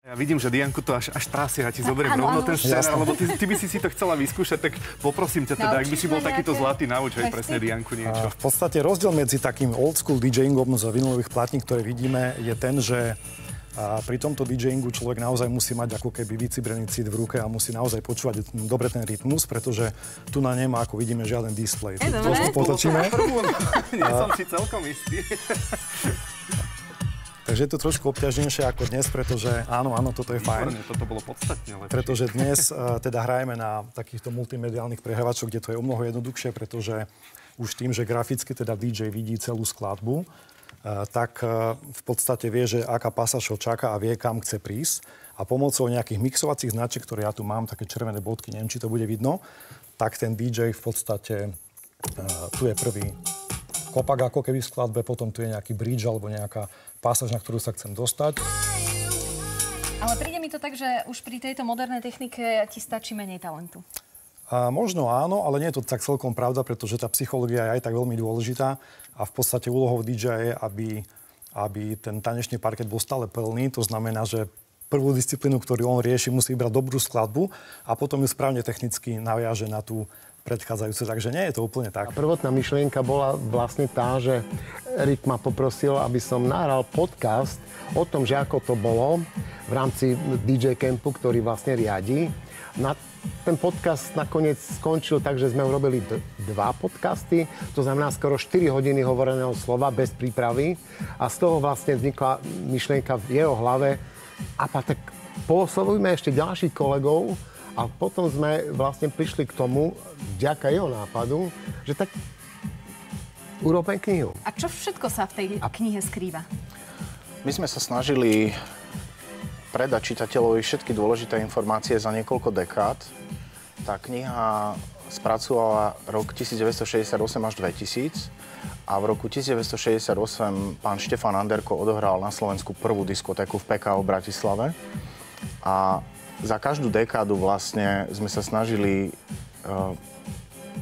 Ja vidím, že Dianku to až trasie a ti zoberiem rovno ten scenár, lebo ty by si to chcela vyskúšať, tak poprosím ťa teda, ak by si bol takýto zlatý, nauč aj presne Dianku niečo. V podstate rozdiel medzi takým old school DJingom z vinylových platní, ktoré vidíme, je ten, že pri tomto DJingu človek naozaj musí mať ako keby vycibrený cit v ruke a musí naozaj počúvať dobre ten rytmus, pretože tu na nemá, ako vidíme, žiaden displej. Trošku potočíme. Nie som si celkom istý. Takže je to trošku obťažnejšie ako dnes, pretože áno, toto je fajn. Toto bolo podstatne lepšie. Pretože dnes teda hrajeme na takýchto multimediálnych prehrávačoch, kde to je omnoho jednoduchšie, pretože už tým, že graficky teda DJ vidí celú skladbu, tak v podstate vie, že aká pasáž ho čaká a vie, kam chce prísť. A pomocou nejakých mixovacích značiek, ktoré ja tu mám, také červené bodky, neviem, či to bude vidno, tak ten DJ v podstate, tu je prvý kopak ako keby v skladbe, potom tu je nejaký bridge alebo nejaká pasáž, na ktorú sa chcem dostať. Ale príde mi to tak, že už pri tejto modernej technike ti stačí menej talentu. Možno áno, ale nie je to tak celkom pravda, pretože tá psychológia je aj tak veľmi dôležitá a v podstate úlohou DJ je, aby ten tanečný parket bol stále plný. To znamená, že prvú disciplínu, ktorú on rieši, musí vybrať dobrú skladbu a potom ju správne technicky naviaže na tú predchádzajúce, takže nie je to úplne tak. A prvotná myšlienka bola vlastne tá, že Rick ma poprosil, aby som nahral podcast o tom, že ako to bolo v rámci DJ Campu, ktorý vlastne riadi. Ten podcast nakoniec skončil tak, že sme urobili 2 podcasty, to znamená skoro 4 hodiny hovoreného slova bez prípravy a z toho vlastne vznikla myšlienka v jeho hlave a tak poslovujme ešte ďalších kolegov. A potom sme vlastne prišli k tomu, vďaka jeho nápadu, že tak urobme knihu. A čo všetko sa v tej knihe skrýva? My sme sa snažili predať čitateľovi všetky dôležité informácie za niekoľko dekád. Tá kniha spracovala rok 1968 až 2000 a v roku 1968 pán Štefan Anderko odohral na Slovensku prvú diskotéku v PKO v Bratislave. A za každú dekádu vlastne sme sa snažili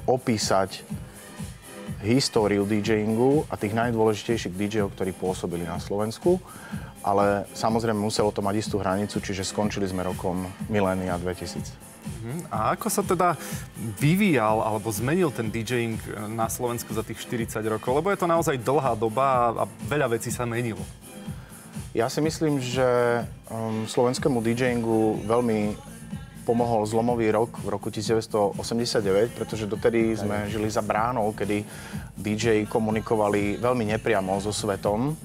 opísať históriu DJingu a tých najdôležitejších DJov, ktorí pôsobili na Slovensku. Ale samozrejme muselo to mať istú hranicu, čiže skončili sme rokom milénia 2000. A ako sa teda vyvíjal alebo zmenil ten DJing na Slovensku za tých 40 rokov? Lebo je to naozaj dlhá doba a veľa vecí sa menilo. Ja si myslím, že slovenskému DJingu veľmi pomohol zlomový rok v roku 1989, pretože dotedy sme žili za bránou, kedy DJ komunikovali veľmi nepriamo so svetom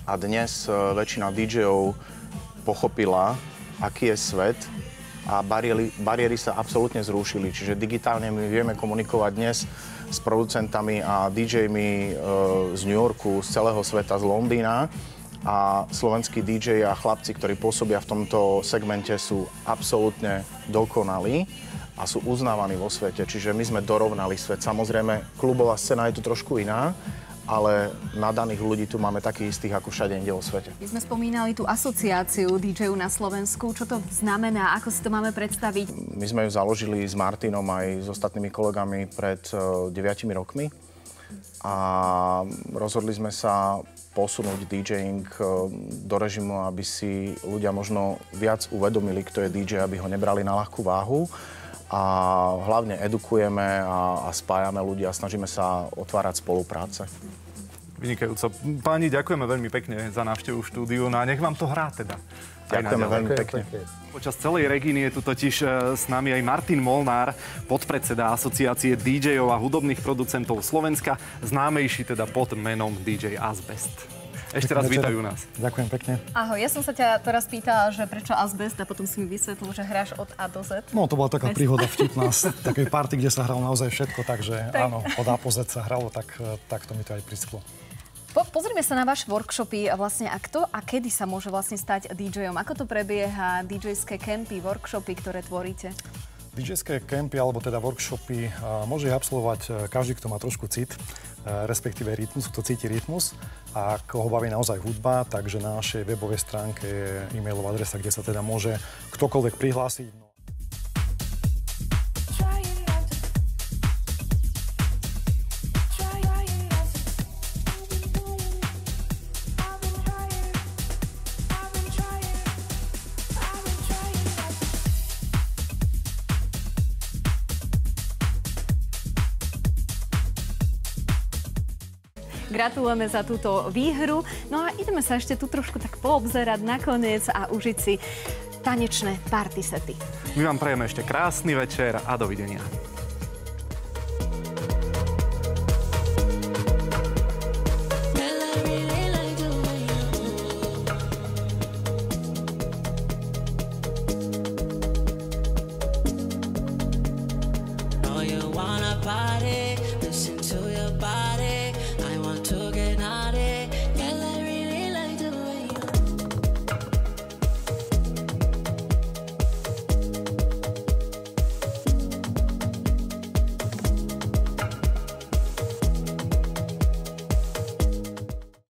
a dnes väčšina DJov pochopila, aký je svet a bariéry sa absolútne zrušili. Čiže digitálne my vieme komunikovať dnes s producentami a DJmi z New Yorku, z celého sveta, z Londýna. A slovenskí DJ a chlapci, ktorí pôsobia v tomto segmente, sú absolútne dokonalí a sú uznávaní vo svete. Čiže my sme dorovnali svet. Samozrejme, klubová scéna je tu trošku iná, ale nadaných ľudí tu máme takých istých, ako všade inde vo svete. My sme spomínali tú asociáciu DJ-u na Slovensku. Čo to znamená? Ako si to máme predstaviť? My sme ju založili s Martinom aj s ostatnými kolegami pred 9 rokmi. A rozhodli sme sa posunúť DJing do režimu, aby si ľudia možno viac uvedomili, kto je DJ, aby ho nebrali na ľahkú váhu. A hlavne edukujeme a spájame ľudí a snažíme sa otvárať spolupráce. Vynikajúco. Páni, ďakujeme veľmi pekne za návštevu v štúdiu. No a nech vám to hrá teda. Ďakujeme veľmi pekne. Počas celej Regíny je tu totiž s nami aj Martin Molnár, podpredseda Asociácie DJov a hudobných producentov Slovenska, známejší teda pod menom DJ Azbest. Ešte raz vítajú nás. Ďakujem pekne. Ahoj, ja som sa ťa teraz pýtala, že prečo Azbest a potom si mi vysvetlil, že hráš od A do Z. No, to bola taká príhoda vtipná z takej party, kde sa hralo naozaj všetko, takže áno, od A po Z sa hralo, tak to mi to aj prisklo. Pozrime sa na vaše workshopy a vlastne a kto a kedy sa môže vlastne stať DJom? Ako to prebieha, DJ-ské kempy, workshopy, ktoré tvoríte? DJ-ské kempy alebo teda workshopy môže absolvovať každý, kto má trošku cit, respektíve rytmus, kto cíti rytmus a koho baví naozaj hudba, takže na našej webovej stránke je e-mailová adresa, kde sa teda môže ktokoľvek prihlásiť. Gratulujeme za túto výhru. No a ideme sa ešte tu trošku tak poobzerať nakoniec a užiť si tanečné party sety. My vám prejeme ešte krásny večer a dovidenia.